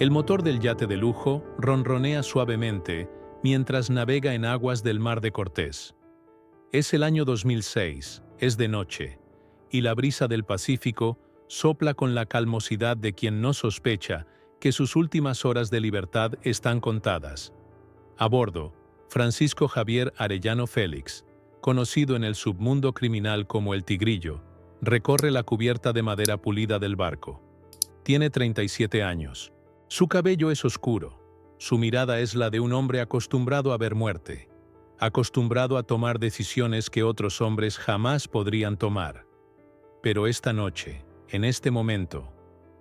El motor del yate de lujo ronronea suavemente mientras navega en aguas del Mar de Cortés. Es el año 2006, es de noche, y la brisa del Pacífico sopla con la calmosidad de quien no sospecha que sus últimas horas de libertad están contadas. A bordo, Francisco Javier Arellano Félix, conocido en el submundo criminal como el Tigrillo, recorre la cubierta de madera pulida del barco. Tiene 37 años. Su cabello es oscuro. Su mirada es la de un hombre acostumbrado a ver muerte, acostumbrado a tomar decisiones que otros hombres jamás podrían tomar. Pero esta noche, en este momento,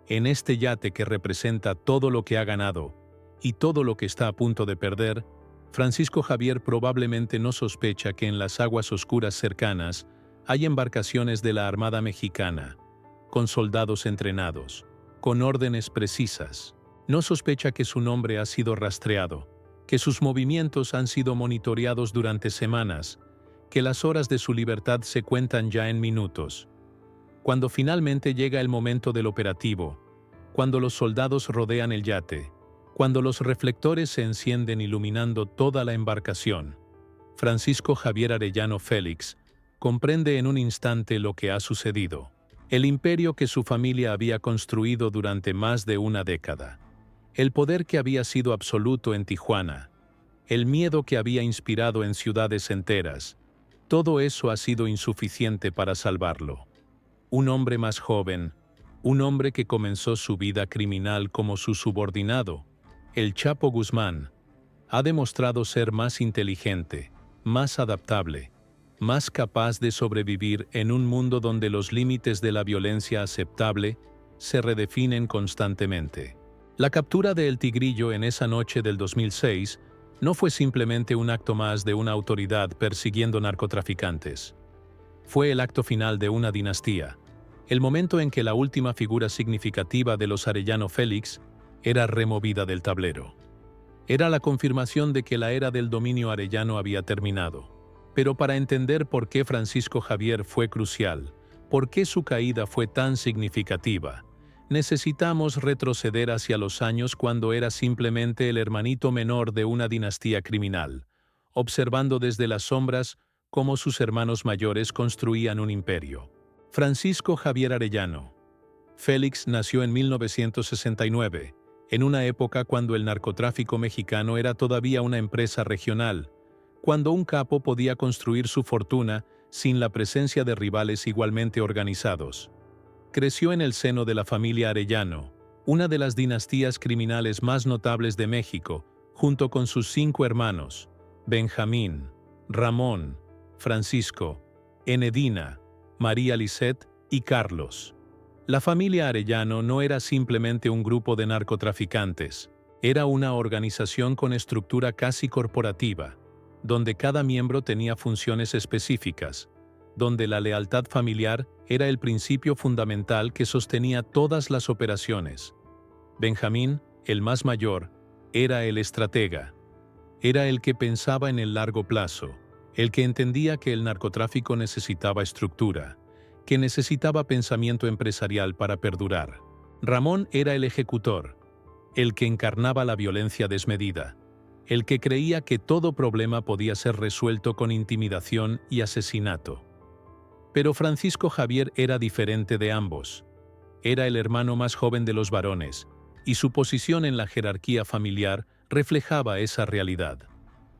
en este yate que representa todo lo que ha ganado y todo lo que está a punto de perder, Francisco Javier probablemente no sospecha que en las aguas oscuras cercanas hay embarcaciones de la Armada Mexicana, con soldados entrenados, con órdenes precisas. No sospecha que su nombre ha sido rastreado, que sus movimientos han sido monitoreados durante semanas, que las horas de su libertad se cuentan ya en minutos. Cuando finalmente llega el momento del operativo, cuando los soldados rodean el yate, cuando los reflectores se encienden iluminando toda la embarcación, Francisco Javier Arellano Félix comprende en un instante lo que ha sucedido. El imperio que su familia había construido durante más de una década. El poder que había sido absoluto en Tijuana. El miedo que había inspirado en ciudades enteras. Todo eso ha sido insuficiente para salvarlo. Un hombre más joven, un hombre que comenzó su vida criminal como su subordinado, el Chapo Guzmán, ha demostrado ser más inteligente, más adaptable, más capaz de sobrevivir en un mundo donde los límites de la violencia aceptable se redefinen constantemente. La captura de El Tigrillo en esa noche del 2006 no fue simplemente un acto más de una autoridad persiguiendo narcotraficantes. Fue el acto final de una dinastía, el momento en que la última figura significativa de los Arellano Félix era removida del tablero. Era la confirmación de que la era del dominio arellano había terminado. Pero para entender por qué Francisco Javier fue crucial, por qué su caída fue tan significativa, necesitamos retroceder hacia los años cuando era simplemente el hermanito menor de una dinastía criminal, observando desde las sombras cómo sus hermanos mayores construían un imperio. Francisco Javier Arellano Félix nació en 1969, en una época cuando el narcotráfico mexicano era todavía una empresa regional, cuando un capo podía construir su fortuna sin la presencia de rivales igualmente organizados. Creció en el seno de la familia Arellano, una de las dinastías criminales más notables de México, junto con sus 5 hermanos, Benjamín, Ramón, Francisco, Enedina, María Lisset y Carlos. La familia Arellano no era simplemente un grupo de narcotraficantes, era una organización con estructura casi corporativa, donde cada miembro tenía funciones específicas, donde la lealtad familiar era el principio fundamental que sostenía todas las operaciones. Benjamín, el más mayor, era el estratega. Era el que pensaba en el largo plazo, el que entendía que el narcotráfico necesitaba estructura, que necesitaba pensamiento empresarial para perdurar. Ramón era el ejecutor, el que encarnaba la violencia desmedida, el que creía que todo problema podía ser resuelto con intimidación y asesinato. Pero Francisco Javier era diferente de ambos. Era el hermano más joven de los varones, y su posición en la jerarquía familiar reflejaba esa realidad.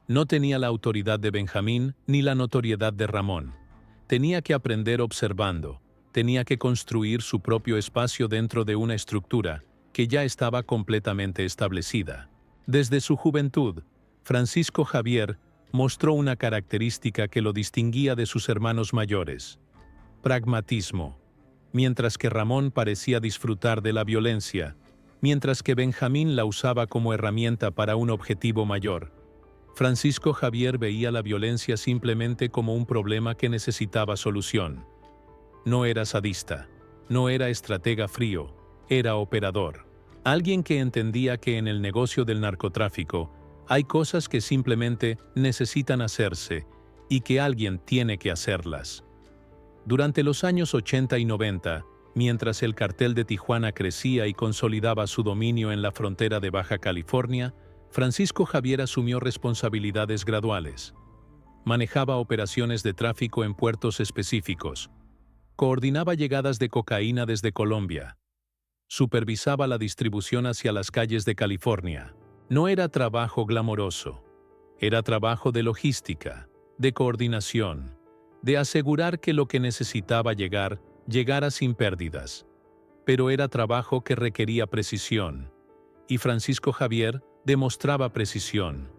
No tenía la autoridad de Benjamín ni la notoriedad de Ramón. Tenía que aprender observando, tenía que construir su propio espacio dentro de una estructura que ya estaba completamente establecida. Desde su juventud, Francisco Javier mostró una característica que lo distinguía de sus hermanos mayores: pragmatismo. Mientras que Ramón parecía disfrutar de la violencia, mientras que Benjamín la usaba como herramienta para un objetivo mayor, Francisco Javier veía la violencia simplemente como un problema que necesitaba solución. No era sadista, no era estratega frío, era operador. Alguien que entendía que en el negocio del narcotráfico hay cosas que simplemente necesitan hacerse y que alguien tiene que hacerlas. Durante los años 80 y 90, Mientras el cartel de Tijuana crecía y consolidaba su dominio en la frontera de Baja California, Francisco Javier asumió responsabilidades graduales. Manejaba operaciones de tráfico en puertos específicos. Coordinaba llegadas de cocaína desde Colombia. Supervisaba la distribución hacia las calles de California. No era trabajo glamoroso. Era trabajo de logística, de coordinación, de asegurar que lo que necesitaba llegar, llegara sin pérdidas. Pero era trabajo que requería precisión. Y Francisco Javier demostraba precisión.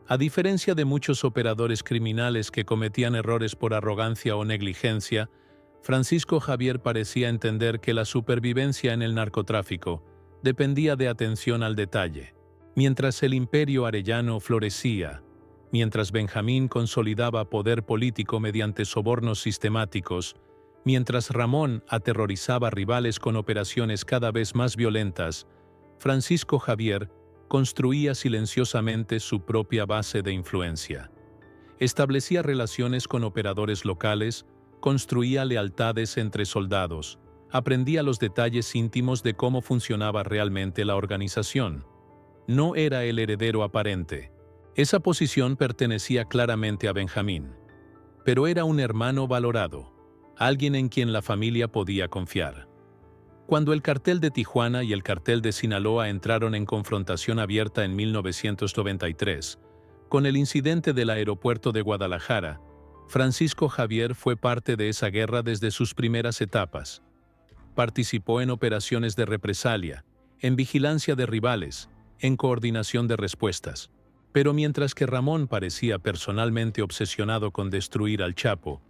A diferencia de muchos operadores criminales que cometían errores por arrogancia o negligencia, Francisco Javier parecía entender que la supervivencia en el narcotráfico dependía de atención al detalle. Mientras el imperio arellano florecía, mientras Benjamín consolidaba poder político mediante sobornos sistemáticos, mientras Ramón aterrorizaba rivales con operaciones cada vez más violentas, Francisco Javier construía silenciosamente su propia base de influencia. Establecía relaciones con operadores locales, construía lealtades entre soldados, aprendía los detalles íntimos de cómo funcionaba realmente la organización. No era el heredero aparente. Esa posición pertenecía claramente a Benjamín. Pero era un hermano valorado, alguien en quien la familia podía confiar. Cuando el cartel de Tijuana y el cartel de Sinaloa entraron en confrontación abierta en 1993, con el incidente del aeropuerto de Guadalajara, Francisco Javier fue parte de esa guerra desde sus primeras etapas. Participó en operaciones de represalia, en vigilancia de rivales, en coordinación de respuestas. Pero mientras que Ramón parecía personalmente obsesionado con destruir al Chapo,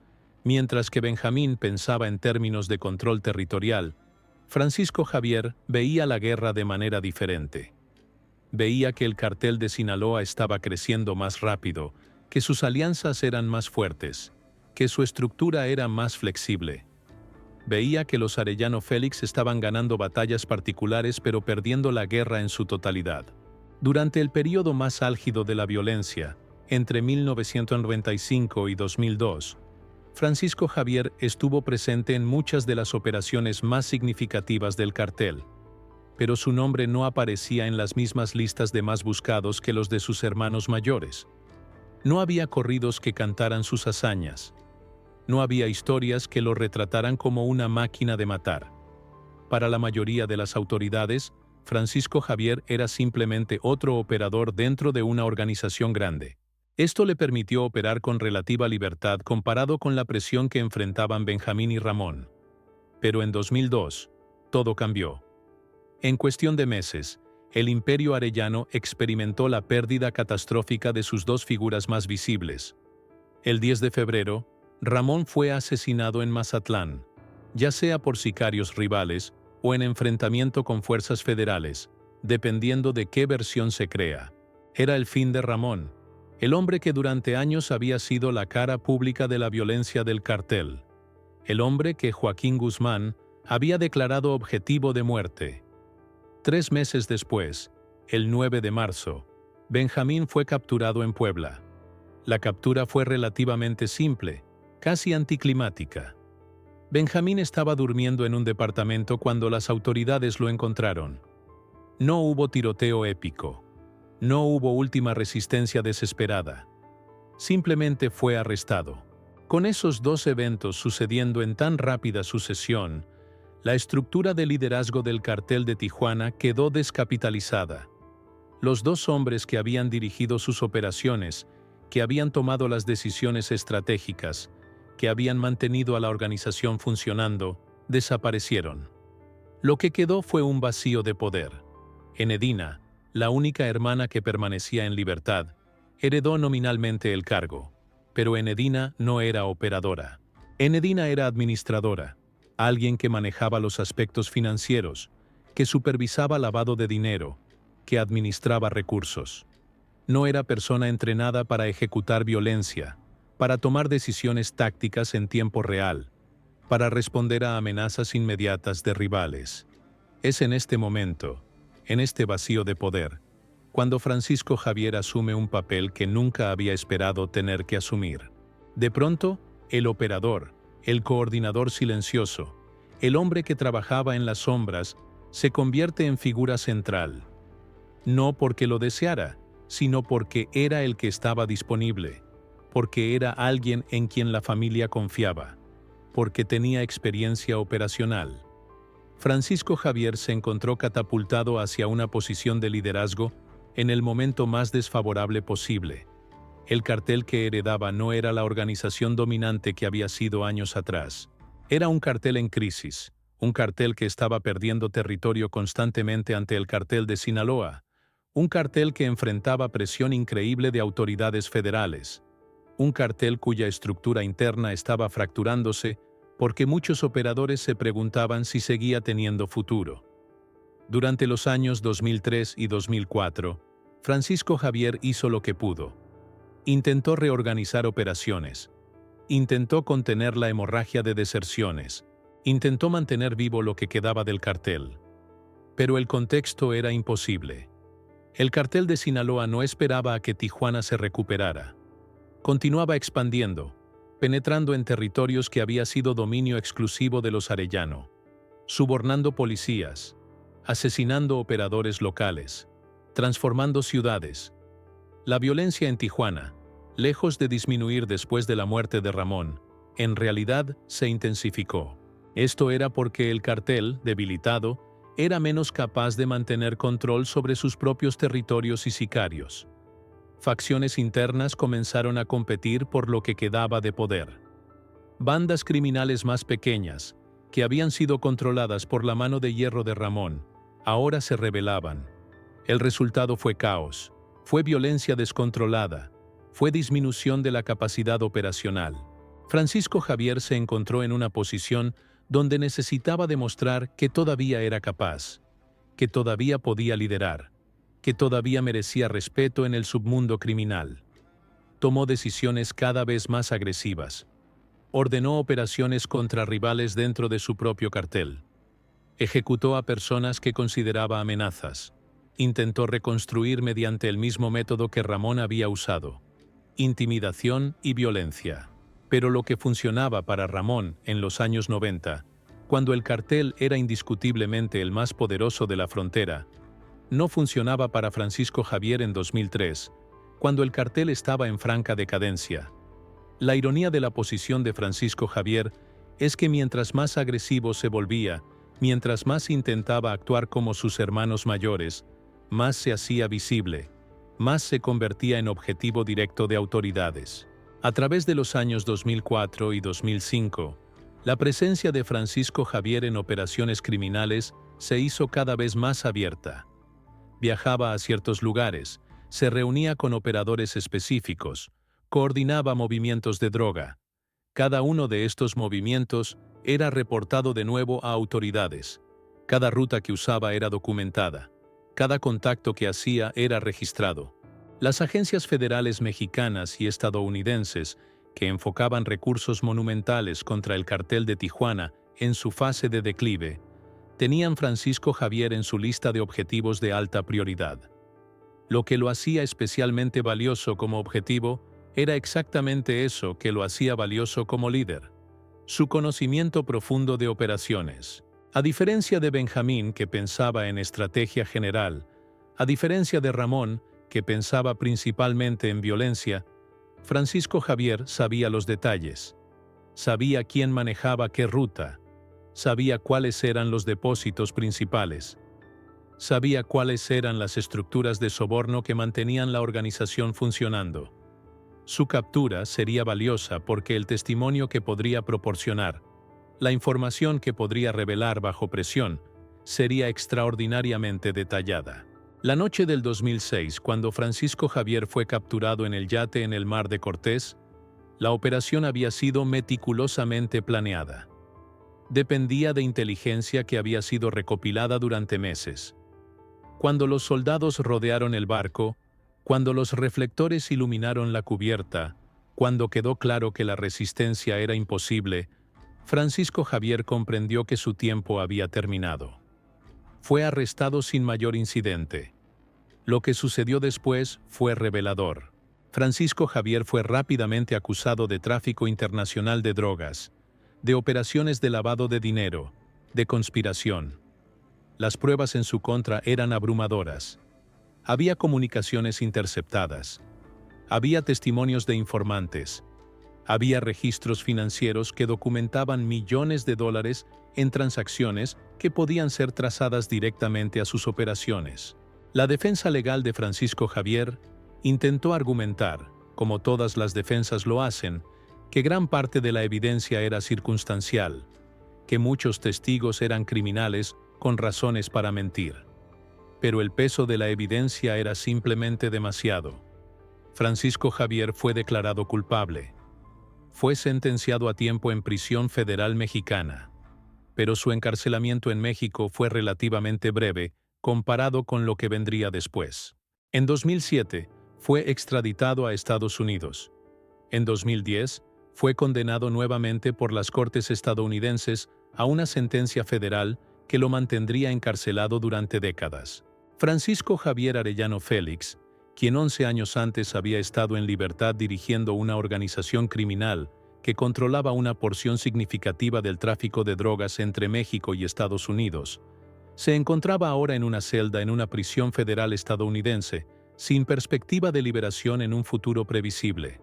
mientras que Benjamín pensaba en términos de control territorial, Francisco Javier veía la guerra de manera diferente. Veía que el cartel de Sinaloa estaba creciendo más rápido, que sus alianzas eran más fuertes, que su estructura era más flexible. Veía que los Arellano Félix estaban ganando batallas particulares pero perdiendo la guerra en su totalidad. Durante el periodo más álgido de la violencia, entre 1995 y 2002, Francisco Javier estuvo presente en muchas de las operaciones más significativas del cartel, pero su nombre no aparecía en las mismas listas de más buscados que los de sus hermanos mayores. No había corridos que cantaran sus hazañas. No había historias que lo retrataran como una máquina de matar. Para la mayoría de las autoridades, Francisco Javier era simplemente otro operador dentro de una organización grande. Esto le permitió operar con relativa libertad comparado con la presión que enfrentaban Benjamín y Ramón. Pero en 2002, todo cambió. En cuestión de meses, el imperio arellano experimentó la pérdida catastrófica de sus dos figuras más visibles. El 10 de febrero, Ramón fue asesinado en Mazatlán, ya sea por sicarios rivales o en enfrentamiento con fuerzas federales, dependiendo de qué versión se crea. Era el fin de Ramón, el hombre que durante años había sido la cara pública de la violencia del cartel, el hombre que Joaquín Guzmán había declarado objetivo de muerte. 3 meses después, el 9 de marzo, Benjamín fue capturado en Puebla. La captura fue relativamente simple, casi anticlimática. Benjamín estaba durmiendo en un departamento cuando las autoridades lo encontraron. No hubo tiroteo épico. No hubo última resistencia desesperada. Simplemente fue arrestado. Con esos 2 eventos sucediendo en tan rápida sucesión, la estructura de liderazgo del cartel de Tijuana quedó descapitalizada. Los 2 hombres que habían dirigido sus operaciones, que habían tomado las decisiones estratégicas, que habían mantenido a la organización funcionando, desaparecieron. Lo que quedó fue un vacío de poder. Enedina, la única hermana que permanecía en libertad, heredó nominalmente el cargo, pero Enedina no era operadora. Enedina era administradora, alguien que manejaba los aspectos financieros, que supervisaba lavado de dinero, que administraba recursos. No era persona entrenada para ejecutar violencia, para tomar decisiones tácticas en tiempo real, para responder a amenazas inmediatas de rivales. Es en este momento, en este vacío de poder, cuando Francisco Javier asume un papel que nunca había esperado tener que asumir. De pronto, el operador, el coordinador silencioso, El hombre que trabajaba en las sombras se convierte en figura central. No porque lo deseara, sino porque era el que estaba disponible, porque era alguien en quien la familia confiaba, porque tenía experiencia operacional. Francisco Javier se encontró catapultado hacia una posición de liderazgo en el momento más desfavorable posible. El cartel que heredaba no era la organización dominante que había sido años atrás. Era un cartel en crisis, un cartel que estaba perdiendo territorio constantemente ante el cartel de Sinaloa, un cartel que enfrentaba presión increíble de autoridades federales, un cartel cuya estructura interna estaba fracturándose porque muchos operadores se preguntaban si seguía teniendo futuro. Durante los años 2003 y 2004, Francisco Javier hizo lo que pudo. Intentó reorganizar operaciones. Intentó contener la hemorragia de deserciones. Intentó mantener vivo lo que quedaba del cartel. Pero el contexto era imposible. El cartel de Sinaloa no esperaba a que Tijuana se recuperara. Continuaba expandiendo, penetrando en territorios que había sido dominio exclusivo de los Arellano, subornando policías, asesinando operadores locales, transformando ciudades. La violencia en Tijuana, lejos de disminuir después de la muerte de Ramón, en realidad se intensificó. Esto era porque el cartel, debilitado, era menos capaz de mantener control sobre sus propios territorios y sicarios. Facciones internas comenzaron a competir por lo que quedaba de poder. Bandas criminales más pequeñas, que habían sido controladas por la mano de hierro de Ramón, ahora se rebelaban. El resultado fue caos, fue violencia descontrolada, fue disminución de la capacidad operacional. Francisco Javier se encontró en una posición donde necesitaba demostrar que todavía era capaz, que todavía podía liderar, que todavía merecía respeto en el submundo criminal. Tomó decisiones cada vez más agresivas. Ordenó operaciones contra rivales dentro de su propio cartel. Ejecutó a personas que consideraba amenazas. Intentó reconstruir mediante el mismo método que Ramón había usado: intimidación y violencia. Pero lo que funcionaba para Ramón en los años 90, cuando el cartel era indiscutiblemente el más poderoso de la frontera, no funcionaba para Francisco Javier en 2003, cuando el cartel estaba en franca decadencia. La ironía de la posición de Francisco Javier es que mientras más agresivo se volvía, mientras más intentaba actuar como sus hermanos mayores, más se hacía visible, más se convertía en objetivo directo de autoridades. A través de los años 2004 y 2005, la presencia de Francisco Javier en operaciones criminales se hizo cada vez más abierta. Viajaba a ciertos lugares, se reunía con operadores específicos, coordinaba movimientos de droga. Cada uno de estos movimientos era reportado de nuevo a autoridades. Cada ruta que usaba era documentada. Cada contacto que hacía era registrado. Las agencias federales mexicanas y estadounidenses, que enfocaban recursos monumentales contra el cartel de Tijuana en su fase de declive, tenían Francisco Javier en su lista de objetivos de alta prioridad. Lo que lo hacía especialmente valioso como objetivo era exactamente eso que lo hacía valioso como líder: su conocimiento profundo de operaciones. A diferencia de Benjamín, que pensaba en estrategia general, a diferencia de Ramón, que pensaba principalmente en violencia, Francisco Javier sabía los detalles. Sabía quién manejaba qué ruta. Sabía cuáles eran los depósitos principales. Sabía cuáles eran las estructuras de soborno que mantenían la organización funcionando. Su captura sería valiosa porque el testimonio que podría proporcionar, la información que podría revelar bajo presión, sería extraordinariamente detallada. La noche del 2006, cuando Francisco Javier fue capturado en el yate en el Mar de Cortés, la operación había sido meticulosamente planeada. Dependía de inteligencia que había sido recopilada durante meses. Cuando los soldados rodearon el barco, cuando los reflectores iluminaron la cubierta, cuando quedó claro que la resistencia era imposible, Francisco Javier comprendió que su tiempo había terminado. Fue arrestado sin mayor incidente. Lo que sucedió después fue revelador. Francisco Javier fue rápidamente acusado de tráfico internacional de drogas, de operaciones de lavado de dinero, de conspiración. Las pruebas en su contra eran abrumadoras. Había comunicaciones interceptadas. Había testimonios de informantes. Había registros financieros que documentaban millones de dólares en transacciones que podían ser trazadas directamente a sus operaciones. La defensa legal de Francisco Javier intentó argumentar, como todas las defensas lo hacen, que gran parte de la evidencia era circunstancial, que muchos testigos eran criminales con razones para mentir. Pero el peso de la evidencia era simplemente demasiado. Francisco Javier fue declarado culpable. Fue sentenciado a tiempo en prisión federal mexicana, pero su encarcelamiento en México fue relativamente breve comparado con lo que vendría después. En 2007, fue extraditado a Estados Unidos. En 2010, fue condenado nuevamente por las Cortes estadounidenses a una sentencia federal que lo mantendría encarcelado durante décadas. Francisco Javier Arellano Félix, quien 11 años antes había estado en libertad dirigiendo una organización criminal que controlaba una porción significativa del tráfico de drogas entre México y Estados Unidos, se encontraba ahora en una celda en una prisión federal estadounidense, sin perspectiva de liberación en un futuro previsible.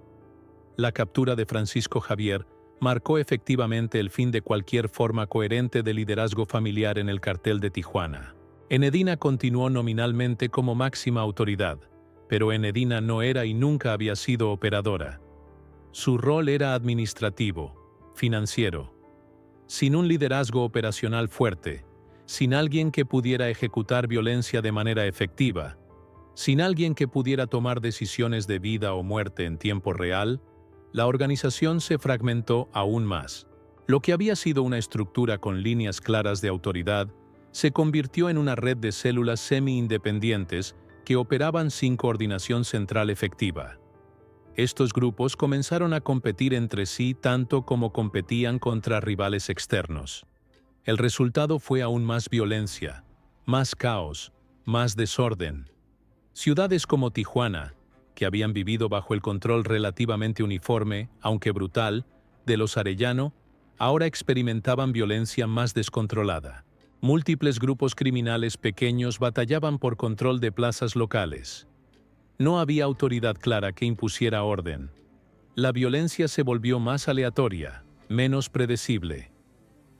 La captura de Francisco Javier marcó efectivamente el fin de cualquier forma coherente de liderazgo familiar en el cartel de Tijuana. Enedina continuó nominalmente como máxima autoridad, pero Enedina no era y nunca había sido operadora. Su rol era administrativo, financiero. Sin un liderazgo operacional fuerte, sin alguien que pudiera ejecutar violencia de manera efectiva, sin alguien que pudiera tomar decisiones de vida o muerte en tiempo real, la organización se fragmentó aún más. Lo que había sido una estructura con líneas claras de autoridad se convirtió en una red de células semi-independientes que operaban sin coordinación central efectiva. Estos grupos comenzaron a competir entre sí tanto como competían contra rivales externos. El resultado fue aún más violencia, más caos, más desorden. Ciudades como Tijuana, que habían vivido bajo el control relativamente uniforme, aunque brutal, de los Arellano, ahora experimentaban violencia más descontrolada. Múltiples grupos criminales pequeños batallaban por control de plazas locales. No había autoridad clara que impusiera orden. La violencia se volvió más aleatoria, menos predecible.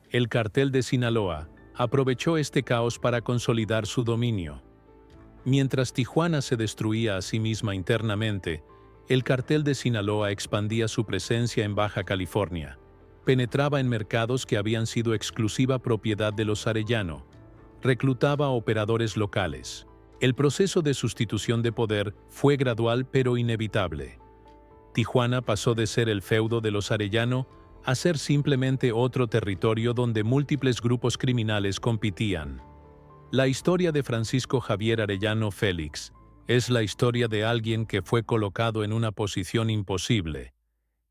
El cartel de Sinaloa aprovechó este caos para consolidar su dominio. Mientras Tijuana se destruía a sí misma internamente, el cartel de Sinaloa expandía su presencia en Baja California. Penetraba en mercados que habían sido exclusiva propiedad de los Arellano. Reclutaba operadores locales. El proceso de sustitución de poder fue gradual pero inevitable. Tijuana pasó de ser el feudo de los Arellano a ser simplemente otro territorio donde múltiples grupos criminales competían. La historia de Francisco Javier Arellano Félix es la historia de alguien que fue colocado en una posición imposible,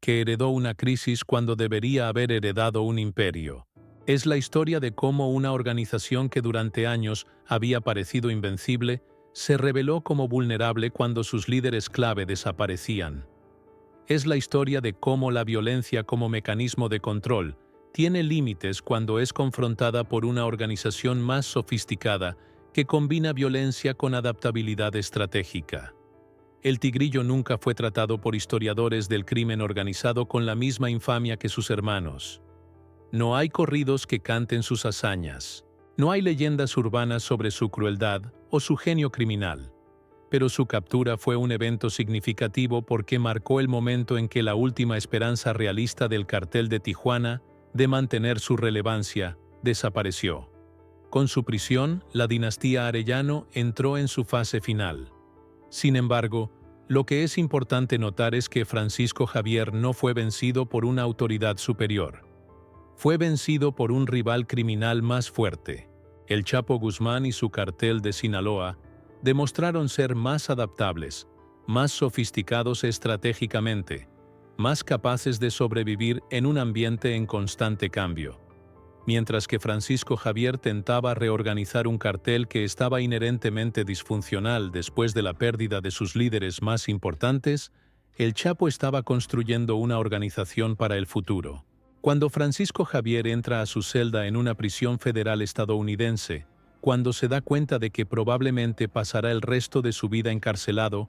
que heredó una crisis cuando debería haber heredado un imperio. Es la historia de cómo una organización que durante años había parecido invencible se reveló como vulnerable cuando sus líderes clave desaparecían. Es la historia de cómo la violencia como mecanismo de control tiene límites cuando es confrontada por una organización más sofisticada que combina violencia con adaptabilidad estratégica. El Tigrillo nunca fue tratado por historiadores del crimen organizado con la misma infamia que sus hermanos. No hay corridos que canten sus hazañas. No hay leyendas urbanas sobre su crueldad o su genio criminal. Pero su captura fue un evento significativo porque marcó el momento en que la última esperanza realista del cartel de Tijuana de mantener su relevancia desapareció. Con su prisión, la dinastía Arellano entró en su fase final. Sin embargo, lo que es importante notar es que Francisco Javier no fue vencido por una autoridad superior. Fue vencido por un rival criminal más fuerte. El Chapo Guzmán y su cartel de Sinaloa demostraron ser más adaptables, más sofisticados estratégicamente, más capaces de sobrevivir en un ambiente en constante cambio. Mientras que Francisco Javier tentaba reorganizar un cartel que estaba inherentemente disfuncional después de la pérdida de sus líderes más importantes, el Chapo estaba construyendo una organización para el futuro. Cuando Francisco Javier entra a su celda en una prisión federal estadounidense, cuando se da cuenta de que probablemente pasará el resto de su vida encarcelado,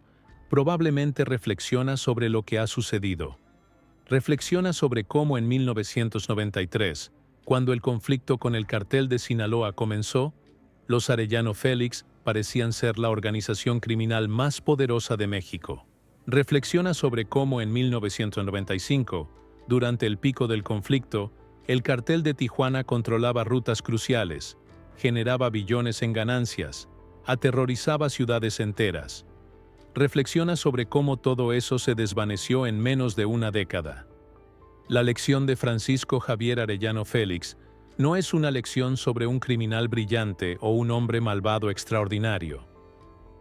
probablemente reflexiona sobre lo que ha sucedido. Reflexiona sobre cómo en 1993, cuando el conflicto con el cartel de Sinaloa comenzó, los Arellano Félix parecían ser la organización criminal más poderosa de México. Reflexiona sobre cómo en 1995, durante el pico del conflicto, el cartel de Tijuana controlaba rutas cruciales, generaba billones en ganancias, aterrorizaba ciudades enteras. Reflexiona sobre cómo todo eso se desvaneció en menos de una década. La lección de Francisco Javier Arellano Félix no es una lección sobre un criminal brillante o un hombre malvado extraordinario.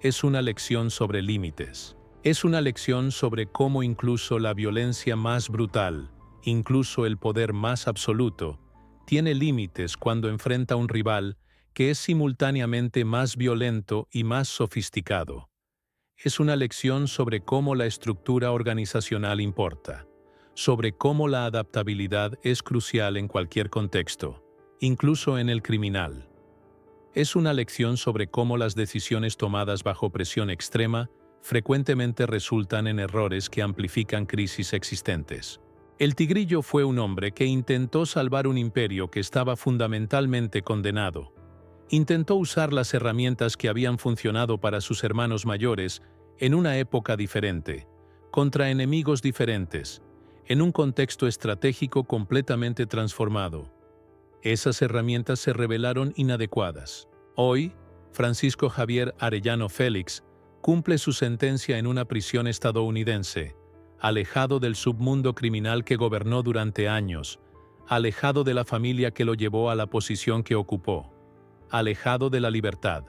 Es una lección sobre límites. Es una lección sobre cómo incluso la violencia más brutal, incluso el poder más absoluto, tiene límites cuando enfrenta a un rival que es simultáneamente más violento y más sofisticado. Es una lección sobre cómo la estructura organizacional importa, sobre cómo la adaptabilidad es crucial en cualquier contexto, incluso en el criminal. Es una lección sobre cómo las decisiones tomadas bajo presión extrema frecuentemente resultan en errores que amplifican crisis existentes. El Tigrillo fue un hombre que intentó salvar un imperio que estaba fundamentalmente condenado. Intentó usar las herramientas que habían funcionado para sus hermanos mayores en una época diferente, contra enemigos diferentes, en un contexto estratégico completamente transformado. Esas herramientas se revelaron inadecuadas. Hoy, Francisco Javier Arellano Félix cumple su sentencia en una prisión estadounidense, alejado del submundo criminal que gobernó durante años, alejado de la familia que lo llevó a la posición que ocupó, alejado de la libertad.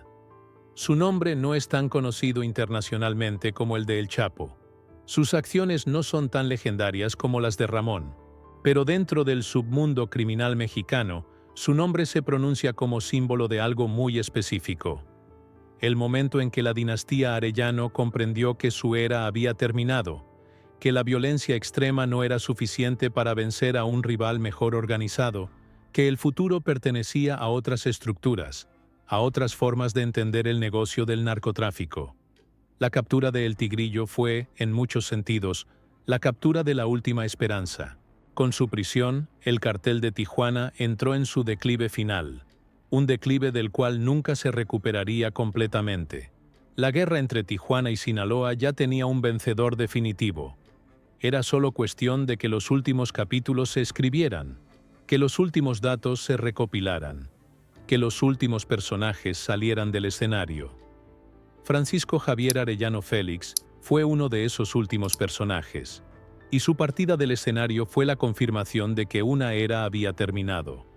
Su nombre no es tan conocido internacionalmente como el de El Chapo. Sus acciones no son tan legendarias como las de Ramón, pero dentro del submundo criminal mexicano, su nombre se pronuncia como símbolo de algo muy específico. El momento en que la dinastía Arellano comprendió que su era había terminado, que la violencia extrema no era suficiente para vencer a un rival mejor organizado, que el futuro pertenecía a otras estructuras, a otras formas de entender el negocio del narcotráfico. La captura de El Tigrillo fue, en muchos sentidos, la captura de la última esperanza. Con su prisión, el cartel de Tijuana entró en su declive final, un declive del cual nunca se recuperaría completamente. La guerra entre Tijuana y Sinaloa ya tenía un vencedor definitivo. Era solo cuestión de que los últimos capítulos se escribieran, que los últimos datos se recopilaran, que los últimos personajes salieran del escenario. Francisco Javier Arellano Félix fue uno de esos últimos personajes, y su partida del escenario fue la confirmación de que una era había terminado.